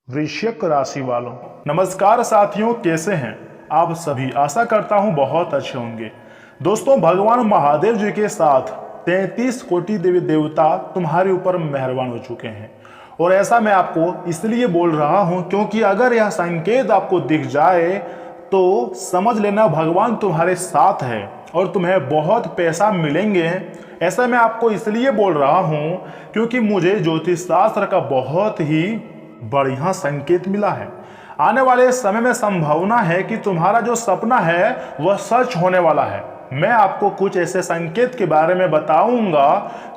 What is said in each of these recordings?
वृश्चिक राशि वालों, नमस्कार साथियों, कैसे हैं आप सभी। आशा करता हूं बहुत अच्छे होंगे। दोस्तों, भगवान महादेव जी के साथ 33 कोटि देवी देवता तुम्हारे ऊपर मेहरबान हो चुके हैं। और ऐसा मैं आपको इसलिए बोल रहा हूं क्योंकि अगर यह संकेत आपको दिख जाए तो समझ लेना भगवान तुम्हारे साथ है और तुम्हें बहुत पैसा मिलेंगे। ऐसा मैं आपको इसलिए बोल रहा हूं क्योंकि मुझे ज्योतिष शास्त्र का बहुत ही बढ़िया संकेत मिला है। आने वाले समय में संभावना है कि तुम्हारा जो सपना है वह सच होने वाला है। मैं आपको कुछ ऐसे संकेत के बारे में बताऊंगा,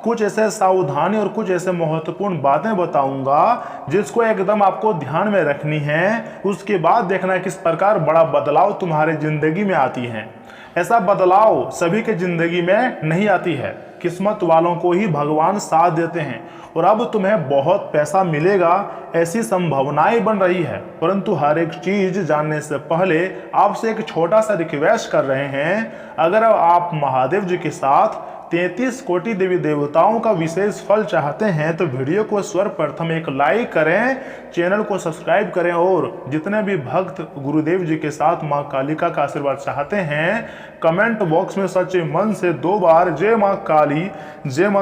कुछ ऐसे सावधानी और कुछ ऐसे महत्वपूर्ण बातें बताऊंगा जिसको एकदम आपको ध्यान में रखनी है। उसके बाद देखना किस प्रकार बड़ा बदलाव तुम्हारे जिंदगी में आती है। ऐसा बदलाव सभी के जिंदगी में नहीं आती है, किस्मत वालों को ही भगवान साथ देते हैं। और अब तुम्हें बहुत पैसा मिलेगा ऐसी संभावनाएं बन रही है। परंतु हर एक चीज जानने से पहले आपसे एक छोटा सा रिक्वेस्ट कर रहे हैं। अगर आप महादेव जी के साथ 33 कोटि देवी देवताओं का विशेष फल चाहते हैं तो वीडियो को सर्वप्रथम एक लाइक करें, चैनल को सब्सक्राइब करें और जितने भी भक्त गुरुदेव जी के साथ मां कालिका का आशीर्वाद चाहते हैं कमेंट बॉक्स में सच्चे मन से 2 बार जय मां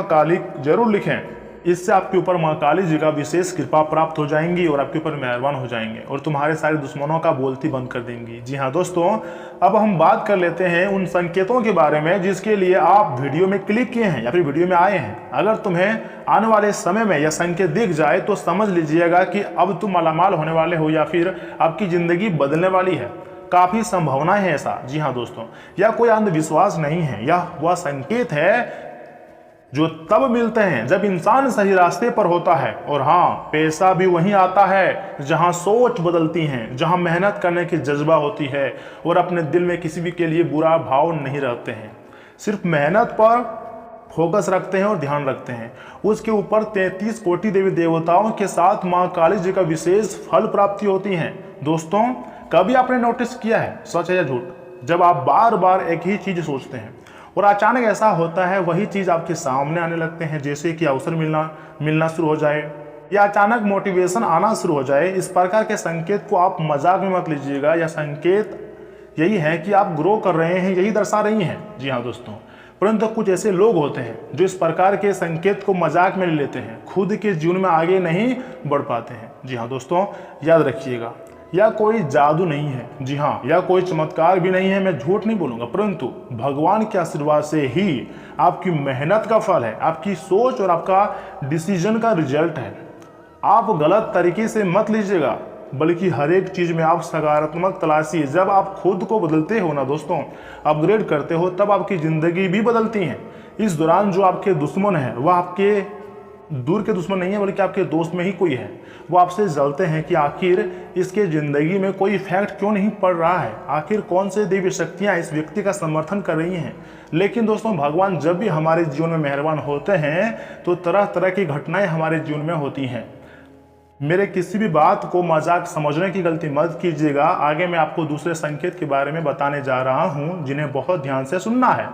काली जरूर लिखें। इससे आपके ऊपर मां काली जी का विशेष कृपा प्राप्त हो जाएंगी और आपके ऊपर मेहरबान हो जाएंगे और तुम्हारे सारे दुश्मनों का बोलती बंद कर देंगी। जी हाँ दोस्तों, अब हम बात कर लेते हैं उन संकेतों के बारे में जिसके लिए आप वीडियो में क्लिक किए हैं या फिर वीडियो में आए हैं। अगर तुम्हें आने वाले समय में यह संकेत दिख जाए तो समझ लीजिएगा कि अब तुम मालामाल होने वाले हो या फिर आपकी जिंदगी बदलने वाली है। काफी संभावनाएं है ऐसा। जी हाँ दोस्तों, यह कोई अंधविश्वास नहीं है, यह वह संकेत है जो तब मिलते हैं जब इंसान सही रास्ते पर होता है। और हाँ, पैसा भी वहीं आता है जहां सोच बदलती है, जहां मेहनत करने की जज्बा होती है और अपने दिल में किसी भी के लिए बुरा भाव नहीं रखते हैं, सिर्फ मेहनत पर फोकस रखते हैं और ध्यान रखते हैं। उसके ऊपर 33 कोटि देवी देवताओं के साथ मां काली जी का विशेष फल प्राप्ति होती है। दोस्तों, कभी आपने नोटिस किया है, सच है या झूठ, जब आप बार बार एक ही चीज सोचते हैं और अचानक ऐसा होता है वही चीज आपके सामने आने लगते हैं, जैसे कि अवसर मिलना शुरू हो जाए या अचानक मोटिवेशन आना शुरू हो जाए। इस प्रकार के संकेत को आप मजाक में मत लीजिएगा। यह संकेत यही है कि आप ग्रो कर रहे हैं, यही दर्शा रही हैं। जी हाँ दोस्तों, परंतु कुछ ऐसे लोग होते हैं जो इस प्रकार के संकेत को मजाक में ले लेते हैं, खुद के जीवन में आगे नहीं बढ़ पाते हैं। जी हाँ दोस्तों, याद रखिएगा, यह कोई जादू नहीं है। जी हाँ, यह कोई चमत्कार भी नहीं है, मैं झूठ नहीं बोलूंगा, परंतु भगवान के आशीर्वाद से ही आपकी मेहनत का फल है, आपकी सोच और आपका डिसीजन का रिजल्ट है। आप गलत तरीके से मत लीजिएगा, बल्कि हर एक चीज में आप सकारात्मक तलाशिए। जब आप खुद को बदलते हो ना दोस्तों, अपग्रेड करते हो, तब आपकी जिंदगी भी बदलती है। इस दौरान जो आपके दुश्मन है वह आपके दूर के दुश्मन नहीं है, बल्कि आपके दोस्त में ही कोई है। वो आपसे जलते हैं कि आखिर इसके जिंदगी में कोई इफेक्ट क्यों नहीं पड़ रहा है, आखिर कौन से देवी शक्तियां इस व्यक्ति का समर्थन कर रही हैं। लेकिन दोस्तों, भगवान जब भी हमारे जीवन में मेहरबान होते हैं तो तरह तरह की घटनाएं हमारे जीवन में होती हैं। मेरे किसी भी बात को मजाक समझने की गलती मत कीजिएगा। आगे मैं आपको दूसरे संकेत के बारे में बताने जा रहा हूं जिन्हें बहुत ध्यान से सुनना है।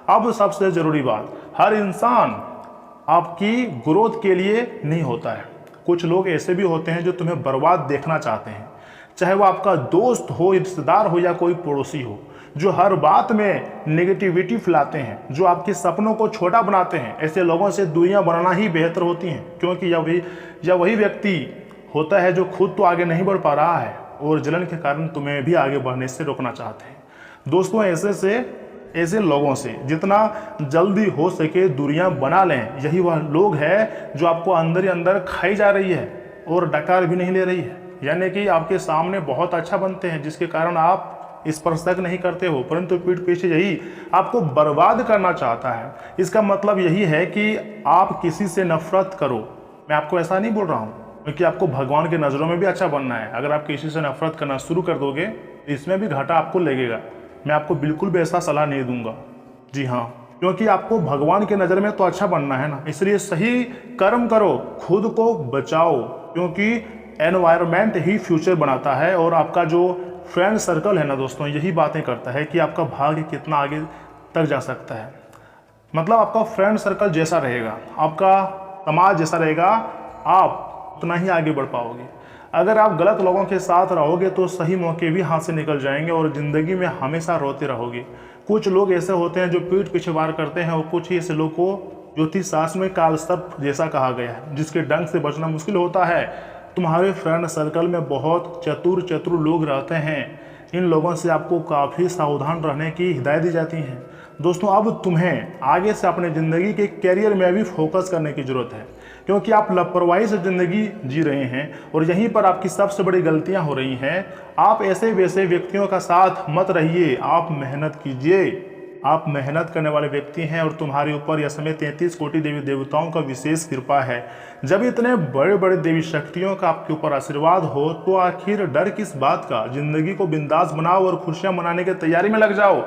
अब सबसे जरूरी बात, हर इंसान आपकी ग्रोथ के लिए नहीं होता है। कुछ लोग ऐसे भी होते हैं जो तुम्हें बर्बाद देखना चाहते हैं, चाहे वो आपका दोस्त हो, रिश्तेदार हो या कोई पड़ोसी हो, जो हर बात में नेगेटिविटी फैलाते हैं, जो आपके सपनों को छोटा बनाते हैं। ऐसे लोगों से दूरियां बनाना ही बेहतर होती हैं, क्योंकि यह वही व्यक्ति होता है जो खुद तो आगे नहीं बढ़ पा रहा है और जलन के कारण तुम्हें भी आगे बढ़ने से रोकना चाहते हैं। दोस्तों, ऐसे लोगों से जितना जल्दी हो सके दूरियां बना लें। यही वह लोग हैं जो आपको अंदर ही अंदर खाई जा रही है और डकार भी नहीं ले रही है, यानी कि आपके सामने बहुत अच्छा बनते हैं जिसके कारण आप इस पर शक नहीं करते हो, परंतु पीठ पीछे यही आपको बर्बाद करना चाहता है। इसका मतलब यही है कि आप किसी से नफरत करो। मैं आपको ऐसा नहीं बोल रहा हूँ, क्योंकि आपको भगवान के नज़रों में भी अच्छा बनना है। अगर आप किसी से नफरत करना शुरू कर दोगे तो इसमें भी घाटा आपको लगेगा। मैं आपको बिल्कुल भी ऐसा सलाह नहीं दूंगा। जी हाँ, क्योंकि आपको भगवान के नज़र में तो अच्छा बनना है ना, इसलिए सही कर्म करो, खुद को बचाओ, क्योंकि एनवायरनमेंट ही फ्यूचर बनाता है। और आपका जो फ्रेंड सर्कल है ना दोस्तों, यही बातें करता है कि आपका भाग्य कितना आगे तक जा सकता है। मतलब आपका फ्रेंड सर्कल जैसा रहेगा, आपका समाज जैसा रहेगा, आप उतना ही आगे बढ़ पाओगे। अगर आप गलत लोगों के साथ रहोगे तो सही मौके भी हाथ से निकल जाएंगे और ज़िंदगी में हमेशा रोते रहोगे। कुछ लोग ऐसे होते हैं जो पीठ पीछे वार करते हैं और कुछ ही ऐसे लोग को ज्योतिष शास्त्र में काल सर्प जैसा कहा गया है, जिसके डंक से बचना मुश्किल होता है। तुम्हारे फ्रेंड सर्कल में बहुत चतुर लोग रहते हैं। इन लोगों से आपको काफ़ी सावधान रहने की हिदायत दी जाती है। दोस्तों, अब तुम्हें आगे से अपने ज़िंदगी के कैरियर में भी फोकस करने की ज़रूरत है, क्योंकि आप लापरवाही से ज़िंदगी जी रहे हैं और यहीं पर आपकी सबसे बड़ी गलतियां हो रही हैं। आप ऐसे वैसे व्यक्तियों का साथ मत रहिए, आप मेहनत कीजिए। आप मेहनत करने वाले व्यक्ति हैं और तुम्हारे ऊपर यह समय 33 कोटि देवी देवताओं का विशेष कृपा है। जब इतने बड़े बड़े देवी शक्तियों का आपके ऊपर आशीर्वाद हो तो आखिर डर किस बात का। जिंदगी को बिंदास बनाओ और खुशियां मनाने की तैयारी में लग जाओ।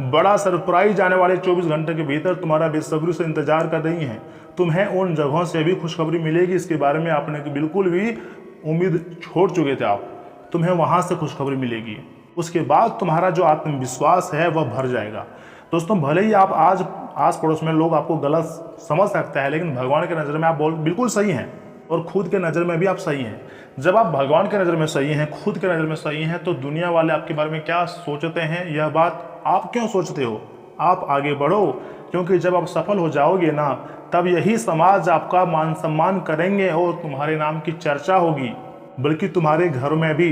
बड़ा सरप्राइज आने वाले 24 घंटे के भीतर तुम्हारा बेसब्री से इंतजार कर रही है। तुम्हें उन जगहों से भी खुशखबरी मिलेगी, इसके बारे में आपने बिल्कुल भी उम्मीद छोड़ चुके थे आप। तुम्हें वहां से खुशखबरी मिलेगी, उसके बाद तुम्हारा जो आत्मविश्वास है वह भर जाएगा। दोस्तों, भले ही आप आज आस पड़ोस में लोग आपको गलत समझ सकते हैं, लेकिन भगवान की नज़र में आप बिल्कुल सही हैं और खुद के नज़र में भी आप सही हैं। जब आप भगवान की नज़र में सही हैं, खुद के नज़र में सही हैं, तो दुनिया वाले आपके बारे में क्या सोचते हैं यह बात आप क्यों सोचते हो। आप आगे बढ़ो, क्योंकि जब आप सफल हो जाओगे ना, तब यही समाज आपका मान सम्मान करेंगे और तुम्हारे नाम की चर्चा होगी। बल्कि तुम्हारे घर में भी,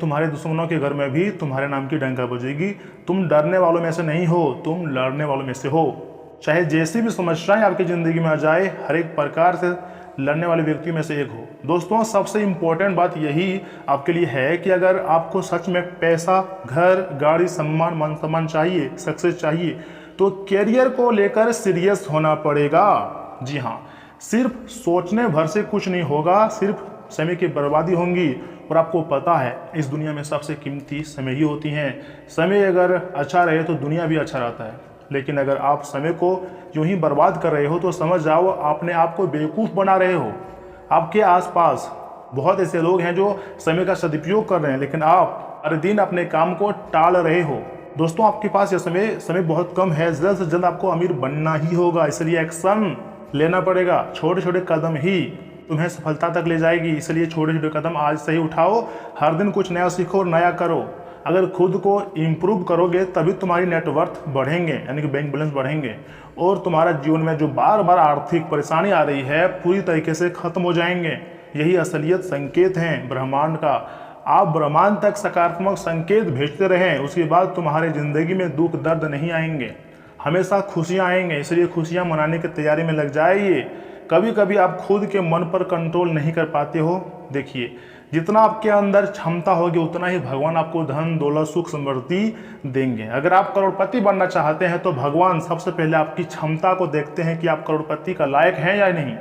तुम्हारे दुश्मनों के घर में भी तुम्हारे नाम की डंका बजेगी। तुम डरने वालों में से नहीं हो, तुम लड़ने वालों में से हो। चाहे जैसी भी समस्याएं आपकी ज़िंदगी में आ जाए, हर एक प्रकार से लड़ने वाले व्यक्ति में से एक हो। दोस्तों, सबसे इम्पोर्टेंट बात यही आपके लिए है कि अगर आपको सच में पैसा, घर, गाड़ी, सम्मान, मान सम्मान चाहिए, सक्सेस चाहिए, तो कैरियर को लेकर सीरियस होना पड़ेगा। जी हाँ, सिर्फ सोचने भर से कुछ नहीं होगा, सिर्फ समय की बर्बादी होंगी। और आपको पता है, इस दुनिया में सबसे कीमती समय ही होती हैं। समय अगर अच्छा रहे तो दुनिया भी अच्छा रहता है, लेकिन अगर आप समय को यूं ही बर्बाद कर रहे हो तो समझ जाओ आपने आपको बेवकूफ़ बना रहे हो। आपके आसपास बहुत ऐसे लोग हैं जो समय का सदुपयोग कर रहे हैं, लेकिन आप हर दिन अपने काम को टाल रहे हो। दोस्तों, आपके पास यह समय बहुत कम है। जल्द से जल्द आपको अमीर बनना ही होगा, इसलिए एक्शन लेना पड़ेगा। छोटे छोटे कदम ही तुम्हें सफलता तक ले जाएगी, इसलिए छोटे छोटे कदम आज से ही उठाओ। हर दिन कुछ नया सीखो और नया करो। अगर खुद को इम्प्रूव करोगे तभी तुम्हारी नेटवर्थ बढ़ेंगे, यानी कि बैंक बैलेंस बढ़ेंगे, और तुम्हारा जीवन में जो बार बार आर्थिक परेशानी आ रही है पूरी तरीके से खत्म हो जाएंगे। यही असलियत संकेत हैं ब्रह्मांड का। आप ब्रह्मांड तक सकारात्मक संकेत भेजते रहें, उसके बाद तुम्हारे जिंदगी में दुख दर्द नहीं आएंगे, हमेशा खुशियाँ आएंगे। इसलिए खुशियाँ मनाने की तैयारी में लग जाइए। कभी कभी आप खुद के मन पर कंट्रोल नहीं कर पाते हो। देखिए, जितना आपके अंदर क्षमता होगी उतना ही भगवान आपको धन, दौलत, सुख, समृद्धि देंगे। अगर आप करोड़पति बनना चाहते हैं तो भगवान सबसे पहले आपकी क्षमता को देखते हैं कि आप करोड़पति का लायक हैं या नहीं।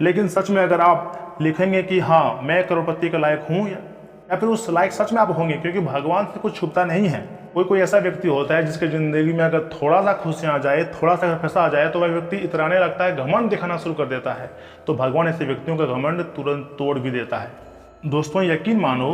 लेकिन सच में अगर आप लिखेंगे कि हाँ मैं करोड़पति का लायक हूँ, या फिर उस लायक सच में आप होंगे, क्योंकि भगवान से कुछ छुपता नहीं है। कोई ऐसा व्यक्ति होता है जिसके ज़िंदगी में अगर थोड़ा सा खुशियाँ आ जाए, थोड़ा सा पैसा आ जाए, तो वह व्यक्ति इतराने लगता है, घमंड दिखाना शुरू कर देता है। तो भगवान ऐसे व्यक्तियों का घमंड तुरंत तोड़ भी देता है। दोस्तों, यकीन मानो,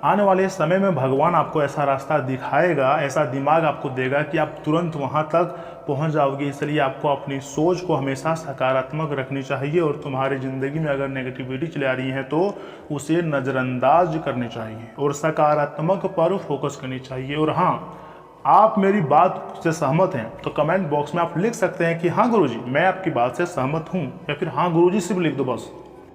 आने वाले समय में भगवान आपको ऐसा रास्ता दिखाएगा, ऐसा दिमाग आपको देगा कि आप तुरंत वहां तक पहुंच जाओगे। इसलिए आपको अपनी सोच को हमेशा सकारात्मक रखनी चाहिए और तुम्हारी ज़िंदगी में अगर नेगेटिविटी चले आ रही है तो उसे नज़रअंदाज करनी चाहिए और सकारात्मक पर फोकस करनी चाहिए। और हाँ, आप मेरी बात से सहमत हैं तो कमेंट बॉक्स में आप लिख सकते हैं कि हाँ गुरुजी, मैं आपकी बात से सहमत हूँ, या फिर हाँ गुरुजी सिर्फ लिख दो बस।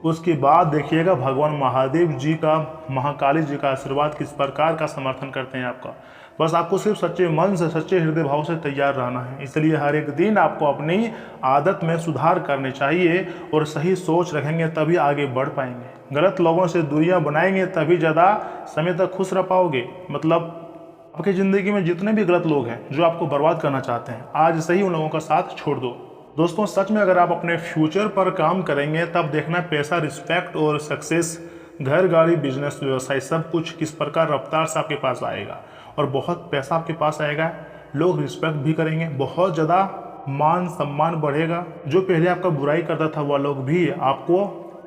उसके बाद देखिएगा भगवान महादेव जी का, महाकाली जी का आशीर्वाद किस प्रकार का समर्थन करते हैं आपका। बस आपको सिर्फ सच्चे मन से, सच्चे हृदय भाव से तैयार रहना है। इसलिए हर एक दिन आपको अपनी आदत में सुधार करने चाहिए और सही सोच रखेंगे तभी आगे बढ़ पाएंगे। गलत लोगों से दूरियां बनाएंगे तभी ज़्यादा समय तक खुश रह पाओगे। मतलब आपकी ज़िंदगी में जितने भी गलत लोग हैं जो आपको बर्बाद करना चाहते हैं, आज से ही उन लोगों का साथ छोड़ दो। दोस्तों, सच में अगर आप अपने फ्यूचर पर काम करेंगे तब देखना पैसा, रिस्पेक्ट और सक्सेस, घर, गाड़ी, बिजनेस, व्यवसाय, सब कुछ किस प्रकार रफ्तार से आपके पास आएगा और बहुत पैसा आपके पास आएगा। लोग रिस्पेक्ट भी करेंगे, बहुत ज़्यादा मान सम्मान बढ़ेगा। जो पहले आपका बुराई करता था वह लोग भी आपको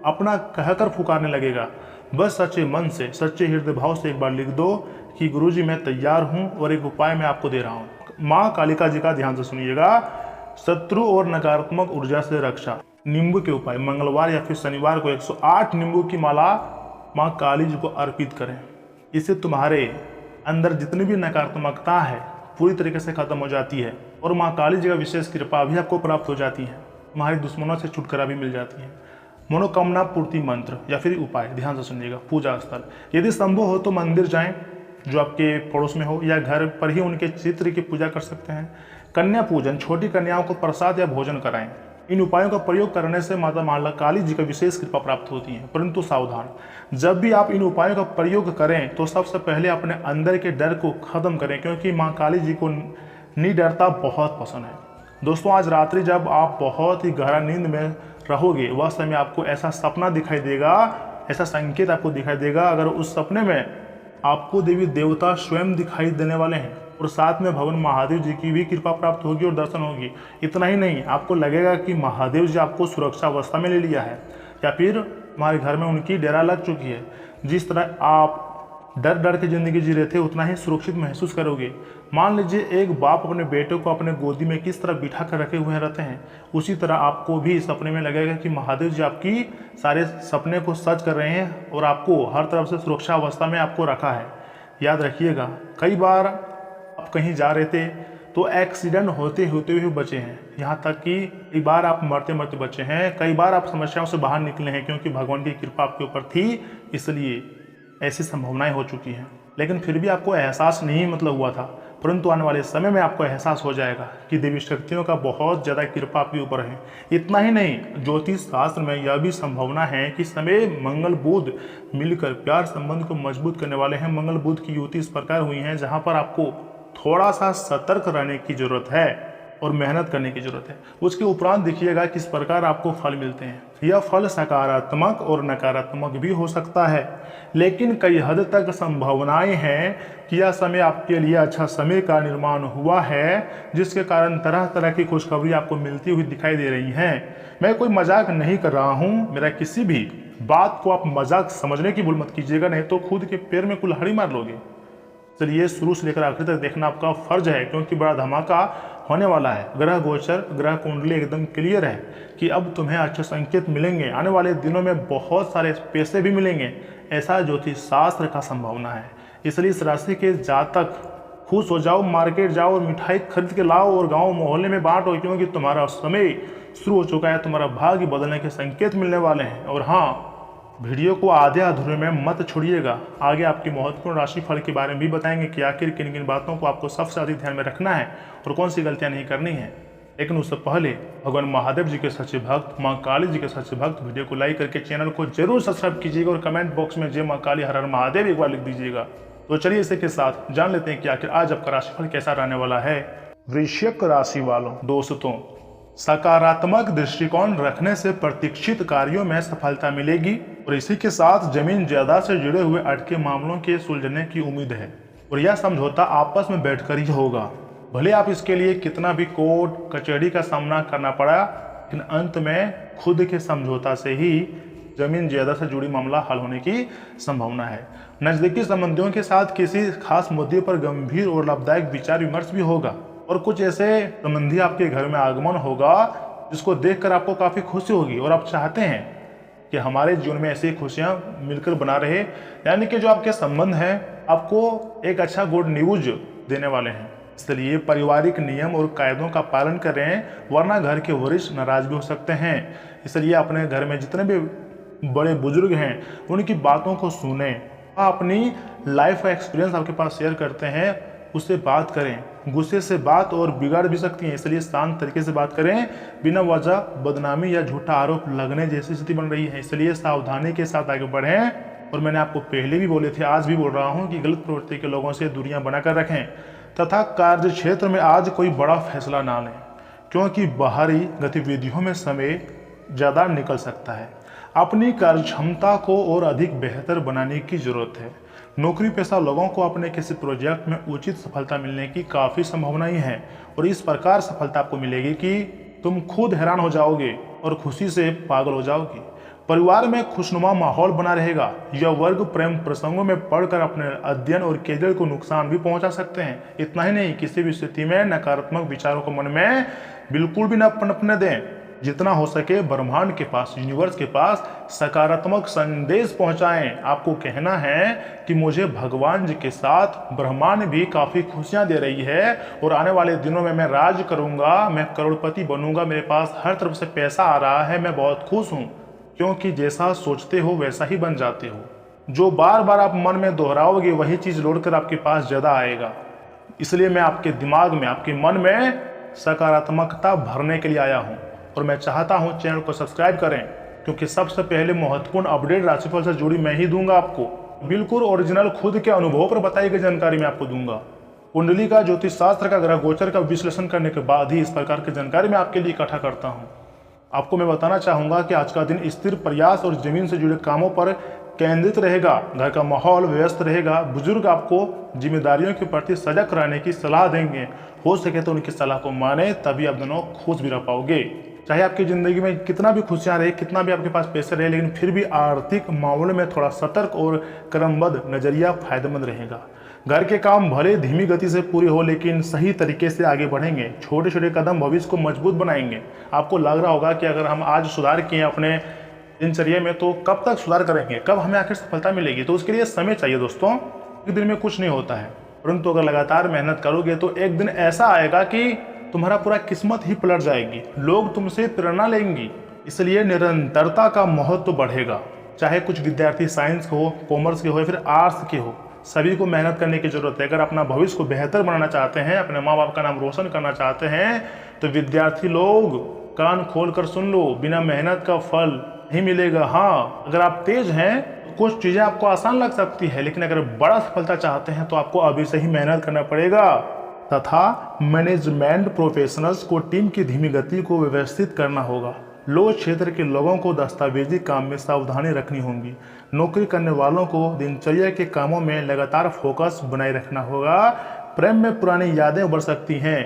अपना कहकर पुकारने लगेगा। बस सच्चे मन से, सच्चे हृदय भाव से एक बार लिख दो कि गुरुजी मैं तैयार हूँ और एक उपाय मैं आपको दे रहा हूँ। माँ कालिका जी का ध्यान से सुनिएगा। शत्रु और नकारात्मक ऊर्जा से रक्षा। नींबू के उपाय, मंगलवार या फिर शनिवार को 108 नींबू की माला माँ काली जी को अर्पित करें। इससे तुम्हारे अंदर जितनी भी नकारात्मकता है पूरी तरीके से खत्म हो जाती है और माँ काली जी का विशेष कृपा भी आपको प्राप्त हो जाती है। तुम्हारे दुश्मनों से छुटकारा भी मिल जाती है। मनोकामना पूर्ति मंत्र या फिर उपाय, ध्यान से सुनिएगा। पूजा स्थल, यदि संभव हो तो मंदिर जाएं जो आपके पड़ोस में हो, या घर पर ही उनके चित्र की पूजा कर सकते हैं। कन्या पूजन, छोटी कन्याओं को प्रसाद या भोजन कराएं। इन उपायों का प्रयोग करने से माता माला काली जी का विशेष कृपा प्राप्त होती है। परंतु सावधान, जब भी आप इन उपायों का प्रयोग करें तो सबसे पहले अपने अंदर के डर को खत्म करें, क्योंकि माँ काली जी को निडरता बहुत पसंद है। दोस्तों, आज रात्रि जब आप बहुत ही गहरा नींद में रहोगे, वह समय आपको ऐसा सपना दिखाई देगा, ऐसा संकेत आपको दिखाई देगा। अगर उस सपने में आपको देवी देवता स्वयं दिखाई देने वाले हैं और साथ में भगवान महादेव जी की भी कृपा प्राप्त होगी और दर्शन होगी। इतना ही नहीं, आपको लगेगा कि महादेव जी आपको सुरक्षा अवस्था में ले लिया है या फिर हमारे घर में उनकी डेरा लग चुकी है। जिस तरह आप डर डर के ज़िंदगी जी रहे थे, उतना ही सुरक्षित महसूस करोगे। मान लीजिए एक बाप अपने बेटे को अपने गोदी में किस तरह बिठा कर रखे हुए रहते हैं, उसी तरह आपको भी सपने में लगेगा कि महादेव जी आपकी सारे सपने को सच कर रहे हैं और आपको हर तरफ से सुरक्षा अवस्था में आपको रखा है। याद रखिएगा, कई बार आप कहीं जा रहे थे तो एक्सीडेंट होते होते हुए बचे हैं, यहाँ तक कि एक बार आप मरते मरते बचे हैं। कई बार आप समस्याओं से बाहर निकले हैं क्योंकि भगवान की कृपा आपके ऊपर थी, इसलिए ऐसी संभावनाएं हो चुकी हैं। लेकिन फिर भी आपको एहसास नहीं हुआ था, परंतु आने वाले समय में आपको एहसास हो जाएगा कि देवी शक्तियों का बहुत ज़्यादा कृपा आपके ऊपर है। इतना ही नहीं, ज्योतिष शास्त्र में यह भी संभावना है कि समय मंगल बुध मिलकर प्यार संबंध को मजबूत करने वाले हैं। मंगल बुध की युति इस प्रकार हुई है जहाँ पर आपको थोड़ा सा सतर्क रहने की जरूरत है और मेहनत करने की जरूरत है। उसके उपरांत देखिएगा किस प्रकार आपको फल मिलते हैं। यह फल सकारात्मक और नकारात्मक भी हो सकता है, लेकिन कई हद तक संभावनाएं हैं कि यह समय आपके लिए अच्छा समय का निर्माण हुआ है, जिसके कारण तरह तरह की खुशखबरी आपको मिलती हुई दिखाई दे रही हैं। मैं कोई मजाक नहीं कर रहा हूँ, मेरा किसी भी बात को आप मजाक समझने की भूल मत कीजिएगा, नहीं तो खुद के पैर में कुल्हाड़ी मार लोगे। चलिए, शुरू से लेकर आखिर तक देखना आपका फर्ज है, क्योंकि बड़ा धमाका होने वाला है। ग्रह गोचर, ग्रह कुंडली एकदम क्लियर है कि अब तुम्हें अच्छे संकेत मिलेंगे। आने वाले दिनों में बहुत सारे पैसे भी मिलेंगे, ऐसा ज्योतिष शास्त्र का संभावना है। इसलिए इस राशि के जातक खुश हो जाओ, मार्केट जाओ और मिठाई खरीद के लाओ और गांव मोहल्ले में बांटो, क्योंकि तुम्हारा समय शुरू हो चुका है। तुम्हारा भाग्य बदलने के संकेत मिलने वाले हैं। और हाँ, वीडियो को आधे अधूरे में मत छोड़िएगा। आगे आपकी महत्वपूर्ण राशि फल के बारे में भी बताएंगे कि आखिर किन किन बातों को आपको सबसे अधिक ध्यान में रखना है और कौन सी गलतियां नहीं करनी है। लेकिन उससे पहले भगवान महादेव जी के सच्चे भक्त, माँ काली जी के सच्चे भक्त वीडियो को लाइक करके चैनल को जरूर सब्सक्राइब कीजिएगा और कमेंट बॉक्स में जय माँ काली हर हर महादेव एक बार लिख दीजिएगा। तो चलिए इसी के साथ जान लेते हैं कि आखिर आज आपका राशिफल कैसा रहने वाला है। वृश्चिक राशि वालों, दोस्तों, सकारात्मक दृष्टिकोण रखने से प्रतीक्षित कार्यों में सफलता मिलेगी और इसी के साथ जमीन जायदाद से जुड़े हुए अटके मामलों के सुलझने की उम्मीद है और यह समझौता आपस में बैठकर ही होगा। भले आप इसके लिए कितना भी कोर्ट कचहरी का सामना करना पड़ा, लेकिन अंत में खुद के समझौता से ही जमीन जायदाद से जुड़ी मामला हल होने की संभावना है। नजदीकी संबंधियों के साथ किसी खास मुद्दे पर गंभीर और लाभदायक विचार विमर्श भी होगा और कुछ ऐसे संबंधी आपके घर में आगमन होगा जिसको देखकर आपको काफी खुशी होगी और आप चाहते हैं कि हमारे जीवन में ऐसी खुशियां मिलकर बना रहे। यानी कि जो आपके संबंध हैं आपको एक अच्छा गुड न्यूज देने वाले हैं। इसलिए पारिवारिक नियम और कायदों का पालन करें, वरना घर के वरिष्ठ नाराज भी हो सकते हैं। इसलिए अपने घर में जितने भी बड़े बुजुर्ग हैं उनकी बातों को सुने। अपनी लाइफ का एक्सपीरियंस आपके पास शेयर करते हैं, उससे बात करें। गुस्से से बात और बिगाड़ भी सकती है, इसलिए शांत तरीके से बात करें। बिना वजह बदनामी या झूठा आरोप लगने जैसी स्थिति बन रही है, इसलिए सावधानी के साथ आगे बढ़ें। और मैंने आपको पहले भी बोले थे, आज भी बोल रहा हूं कि गलत प्रवृत्ति के लोगों से दूरियां बनाकर रखें तथा कार्य क्षेत्र में आज कोई बड़ा फैसला ना लें, क्योंकि बाहरी गतिविधियों में समय ज़्यादा निकल सकता है। अपनी कार्य क्षमता को और अधिक बेहतर बनाने की जरूरत है। नौकरी पेशा लोगों को अपने किसी प्रोजेक्ट में उचित सफलता मिलने की काफ़ी संभावनाएं हैं और इस प्रकार सफलता आपको मिलेगी कि तुम खुद हैरान हो जाओगे और खुशी से पागल हो जाओगे। परिवार में खुशनुमा माहौल बना रहेगा। यह वर्ग प्रेम प्रसंगों में पढ़कर अपने अध्ययन और कैरियर को नुकसान भी पहुंचा सकते हैं। इतना ही नहीं, किसी भी स्थिति में नकारात्मक विचारों को मन में बिल्कुल भी न पनपने दें। जितना हो सके ब्रह्मांड के पास, यूनिवर्स के पास सकारात्मक संदेश पहुंचाएं। आपको कहना है कि मुझे भगवान जी के साथ ब्रह्मांड भी काफ़ी खुशियां दे रही है और आने वाले दिनों में मैं राज करूंगा, मैं करोड़पति बनूंगा, मेरे पास हर तरफ से पैसा आ रहा है, मैं बहुत खुश हूँ। क्योंकि जैसा सोचते हो वैसा ही बन जाते हो। जो बार बार आप मन में दोहराओगे वही चीज़ लौट कर आपके पास ज़्यादा आएगा। इसलिए मैं आपके दिमाग में, आपके मन में सकारात्मकता भरने के लिए आया हूँ और मैं चाहता हूँ चैनल को सब्सक्राइब करें, क्योंकि सबसे पहले महत्वपूर्ण अपडेट राशिफल से जुड़ी मैं ही दूंगा आपको। बिल्कुल ओरिजिनल खुद के अनुभव पर बताई गई जानकारी मैं आपको दूंगा। कुंडली का, ज्योतिष शास्त्र का, ग्रह गोचर का विश्लेषण करने के बाद ही इस प्रकार की जानकारी मैं आपके लिए इकट्ठा करता हूँ। आपको मैं बताना चाहूँगा कि आज का दिन स्थिर प्रयास और जमीन से जुड़े कामों पर केंद्रित रहेगा। घर का माहौल व्यस्त रहेगा। बुजुर्ग आपको जिम्मेदारियों के प्रति सजग रहने की सलाह देंगे। हो सके तो उनकी सलाह को माने, तभी आप दोनों खुश भी रह पाओगे। चाहे आपकी ज़िंदगी में कितना भी खुशियाँ रहे, कितना भी आपके पास पैसे रहे, लेकिन फिर भी आर्थिक मामलों में थोड़ा सतर्क और क्रमबद्ध नज़रिया फायदेमंद रहेगा। घर के काम भले धीमी गति से पूरे हो, लेकिन सही तरीके से आगे बढ़ेंगे। छोटे छोटे कदम भविष्य को मजबूत बनाएंगे। आपको लग रहा होगा कि अगर हम आज सुधार किए अपने दिनचर्या में तो कब तक सुधार करेंगे, कब हमें आखिर सफलता मिलेगी। तो उसके लिए समय चाहिए दोस्तों। एक दिन में कुछ नहीं होता है, परंतु अगर लगातार मेहनत करोगे तो एक दिन ऐसा आएगा कि तुम्हारा पूरा किस्मत ही पलट जाएगी। लोग तुमसे प्रेरणा लेंगी। इसलिए निरंतरता का महत्व बढ़ेगा। चाहे कुछ विद्यार्थी साइंस के हो, कॉमर्स के हो या फिर आर्ट्स के हो, सभी को मेहनत करने की जरूरत है। अगर अपना भविष्य को बेहतर बनाना चाहते हैं, अपने माँ बाप का नाम रोशन करना चाहते हैं, तो विद्यार्थी लोग कान खोल कर सुन लो, बिना मेहनत का फल नहीं मिलेगा। हाँ, अगर आप तेज हैं कुछ चीज़ें आपको आसान लग सकती है, लेकिन अगर बड़ा सफलता चाहते हैं तो आपको अभी से ही मेहनत करना पड़ेगा। तथा मैनेजमेंट प्रोफेशनल्स को टीम की धीमी गति को व्यवस्थित करना होगा। लो क्षेत्र के लोगों को दस्तावेजी काम में सावधानी रखनी होगी। नौकरी करने वालों को दिनचर्या के कामों में लगातार फोकस बनाए रखना होगा। प्रेम में पुरानी यादें उभर सकती हैं।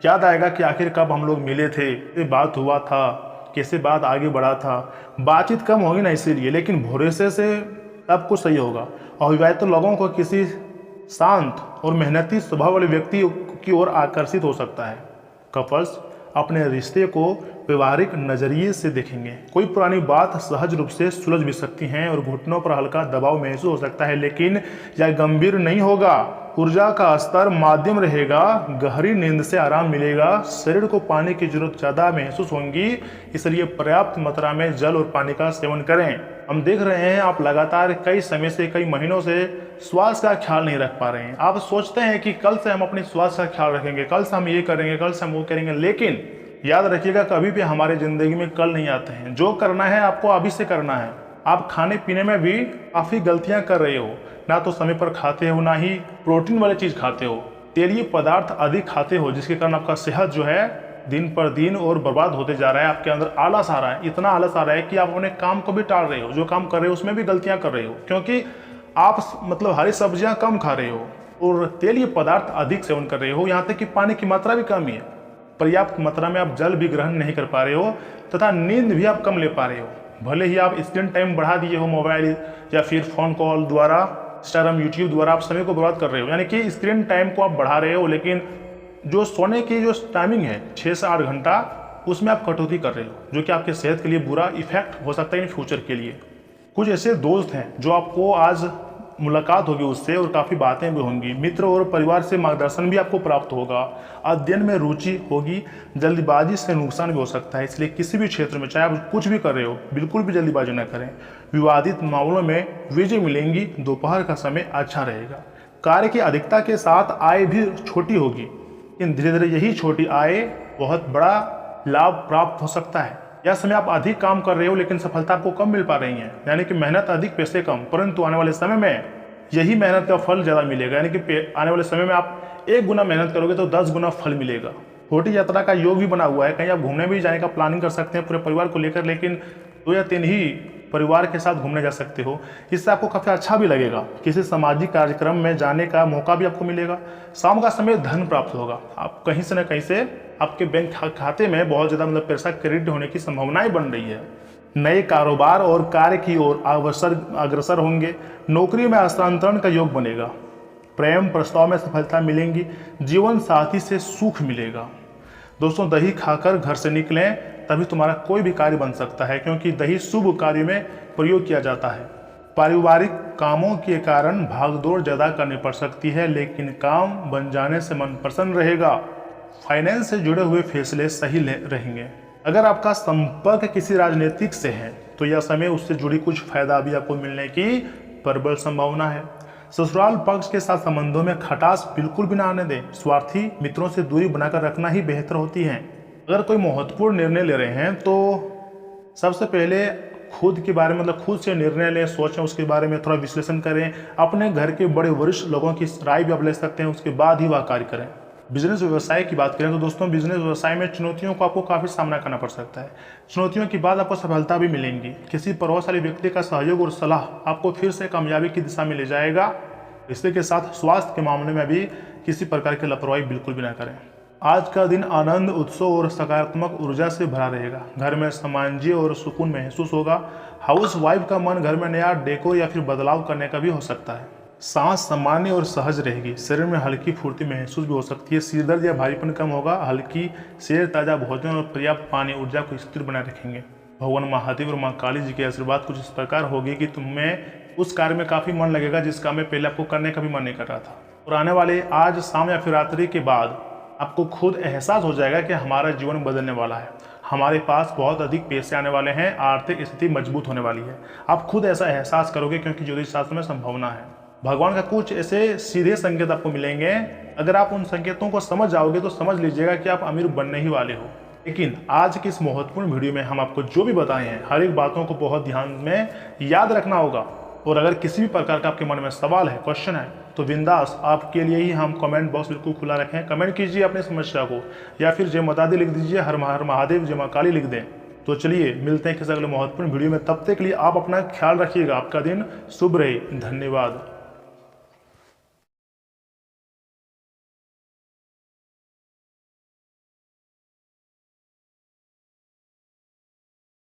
याद आएगा कि आखिर कब हम लोग मिले थे, ये बात हुआ था, कैसे बात आगे बढ़ा था। बातचीत कम होगी ना इसीलिए, लेकिन भरोसे से सब कुछ सही होगा। अविवाहित लोगों को किसी शांत और मेहनती स्वभाव वाले व्यक्ति की ओर आकर्षित हो सकता है। कपल्स अपने रिश्ते को व्यवहारिक नजरिए से देखेंगे। कोई पुरानी बात सहज रूप से सुलझ भी सकती हैं और घुटनों पर हल्का दबाव महसूस हो सकता है, लेकिन यह गंभीर नहीं होगा। ऊर्जा का स्तर माध्यम रहेगा। गहरी नींद से आराम मिलेगा। शरीर को पानी की जरूरत ज़्यादा महसूस होगी, इसलिए पर्याप्त मात्रा में जल और पानी का सेवन करें। हम देख रहे हैं आप लगातार कई समय से, कई महीनों से स्वास्थ्य का ख्याल नहीं रख पा रहे हैं। आप सोचते हैं कि कल से हम अपने स्वास्थ्य का ख्याल रखेंगे, कल से हम ये करेंगे, कल से हम वो करेंगे, लेकिन याद रखिएगा कभी भी हमारे ज़िंदगी में कल नहीं आते हैं। जो करना है आपको अभी से करना है। आप खाने पीने में भी काफ़ी गलतियां कर रहे हो। ना तो समय पर खाते हो, ना ही प्रोटीन वाली चीज़ खाते हो। तेलीय पदार्थ अधिक खाते हो, जिसके कारण आपका सेहत जो है दिन पर दिन और बर्बाद होते जा रहा है। आपके अंदर आलस आ रहा है, इतना आलस आ रहा है कि आप अपने काम को भी टाल रहे हो। जो काम कर रहे हो उसमें भी गलतियां कर रहे हो, क्योंकि आप मतलब हरी सब्जियां कम खा रहे हो और तेलीय पदार्थ अधिक सेवन कर रहे हो। यहाँ तक कि पानी की मात्रा भी कम ही है। पर्याप्त मात्रा में आप जल भी ग्रहण नहीं कर पा रहे हो तथा नींद भी आप कम ले पा रहे हो। भले ही आप स्क्रीन टाइम बढ़ा दिए हो मोबाइल या फिर फ़ोन कॉल द्वारा, इंस्टाग्राम, यूट्यूब द्वारा आप समय को बर्बाद कर रहे हो, यानी कि स्क्रीन टाइम को आप बढ़ा रहे हो, लेकिन जो सोने की जो टाइमिंग है 6 से 8 घंटा, उसमें आप कटौती कर रहे हो, जो कि आपके सेहत के लिए बुरा इफेक्ट हो सकता है इन फ्यूचर के लिए। कुछ ऐसे दोस्त हैं जो आपको आज मुलाकात होगी उससे और काफ़ी बातें भी होंगी। मित्र और परिवार से मार्गदर्शन भी आपको प्राप्त होगा। अध्ययन में रुचि होगी। जल्दबाजी से नुकसान भी हो सकता है, इसलिए किसी भी क्षेत्र में चाहे आप कुछ भी कर रहे हो, बिल्कुल भी जल्दबाजी न करें। विवादित मामलों में विजय मिलेंगी। दोपहर का समय अच्छा रहेगा। कार्य की अधिकता के साथ आय भी छोटी होगी, लेकिन धीरे धीरे यही छोटी आय बहुत बड़ा लाभ प्राप्त हो सकता है। यह समय आप अधिक काम कर रहे हो, लेकिन सफलता आपको कम मिल पा रही है, यानी कि मेहनत अधिक पैसे कम, परंतु आने वाले समय में यही मेहनत का फल ज़्यादा मिलेगा। यानी कि आने वाले समय में आप 1 गुना मेहनत करोगे तो 10 गुना फल मिलेगा। छोटी यात्रा का योग भी बना हुआ है। कहीं आप घूमने भी जाने का प्लानिंग कर सकते हैं पूरे परिवार को लेकर, लेकिन 2 या 3 ही परिवार के साथ घूमने जा सकते हो। इससे आपको काफ़ी अच्छा भी लगेगा। किसी सामाजिक कार्यक्रम में जाने का मौका भी आपको मिलेगा। शाम का समय धन प्राप्त होगा। आप कहीं से न कहीं से आपके बैंक खाते में बहुत ज़्यादा मतलब पैसा क्रेडिट होने की संभावनाएं बन रही है। नए कारोबार और कार्य की ओर अग्रसर होंगे। नौकरी में हस्तांतरण का योग बनेगा। प्रेम प्रस्ताव में सफलता मिलेंगी। जीवन साथी से सुख मिलेगा। दोस्तों, दही खाकर घर से निकलें तभी तुम्हारा कोई भी कार्य बन सकता है, क्योंकि दही शुभ कार्य में प्रयोग किया जाता है। पारिवारिक कामों के कारण भागदौड़ ज़्यादा करनी पड़ सकती है, लेकिन काम बन जाने से मन प्रसन्न रहेगा। फाइनेंस से जुड़े हुए फैसले सही रहेंगे। अगर आपका संपर्क किसी राजनीतिक से है तो यह समय उससे जुड़ी कुछ फायदा भी आपको मिलने की प्रबल संभावना है। ससुराल पक्ष के साथ संबंधों में खटास बिल्कुल भी ना आने दें। स्वार्थी मित्रों से दूरी बनाकर रखना ही बेहतर होती है। अगर कोई महत्वपूर्ण निर्णय ले रहे हैं तो सबसे पहले खुद के बारे में खुद से निर्णय लें, सोचें, उसके बारे में थोड़ा विश्लेषण करें। अपने घर के बड़े वरिष्ठ लोगों की राय भी आप ले सकते हैं, उसके बाद ही वह कार्य करें। बिजनेस व्यवसाय की बात करें तो दोस्तों, बिजनेस व्यवसाय में चुनौतियों को आपको काफ़ी सामना करना पड़ सकता है। चुनौतियों के बाद आपको सफलता भी मिलेंगी। किसी प्रभावशाली व्यक्ति का सहयोग और सलाह आपको फिर से कामयाबी की दिशा में ले जाएगा। इसी के साथ स्वास्थ्य के मामले में भी किसी प्रकार की लापरवाही बिल्कुल भी ना करें। आज का दिन आनंद, उत्सव और सकारात्मक ऊर्जा से भरा रहेगा। घर में सामंजस्य और सुकून महसूस होगा। हाउस वाइफ का मन घर में नया डेकोर या फिर बदलाव करने का भी हो सकता है। सांस सामान्य और सहज रहेगी। शरीर में हल्की फुर्ती महसूस भी हो सकती है। सिर दर्द या भारीपन कम होगा। हल्की सैर, ताज़ा भोजन और पर्याप्त पानी ऊर्जा को स्थिर बनाए रखेंगे। भगवान महादेव और माँ काली जी के आशीर्वाद कुछ इस प्रकार होगी कि तुम्हें उस कार्य में काफ़ी मन लगेगा जिस काम में पहले आपको करने का भी मन नहीं कर रहा था। और आने वाले आज शाम या फिर रात्रि के बाद आपको खुद एहसास हो जाएगा कि हमारा जीवन बदलने वाला है। हमारे पास बहुत अधिक पैसे आने वाले हैं। आर्थिक स्थिति मजबूत होने वाली है। आप खुद ऐसा एहसास करोगे, क्योंकि ज्योतिष शास्त्र में संभावना है। भगवान का कुछ ऐसे सीधे संकेत आपको मिलेंगे। अगर आप उन संकेतों को समझ जाओगे तो समझ लीजिएगा कि आप अमीर बनने ही वाले हो। लेकिन आज की इस महत्वपूर्ण वीडियो में हम आपको जो भी बताए हैं, हर एक बातों को बहुत ध्यान में याद रखना होगा। और अगर किसी भी प्रकार का आपके मन में सवाल है, क्वेश्चन है, तो बिंदास आपके लिए ही हम कमेंट बॉक्स बिल्कुल खुला रखें। कमेंट कीजिए अपनी समस्या को, या फिर जय माता दी लिख दीजिए, हर महादेव, जय माँ काली लिख दें। तो चलिए मिलते हैं किसी अगले महत्वपूर्ण वीडियो में। तब तक के लिए आप अपना ख्याल रखिएगा। आपका दिन शुभ रहे। धन्यवाद।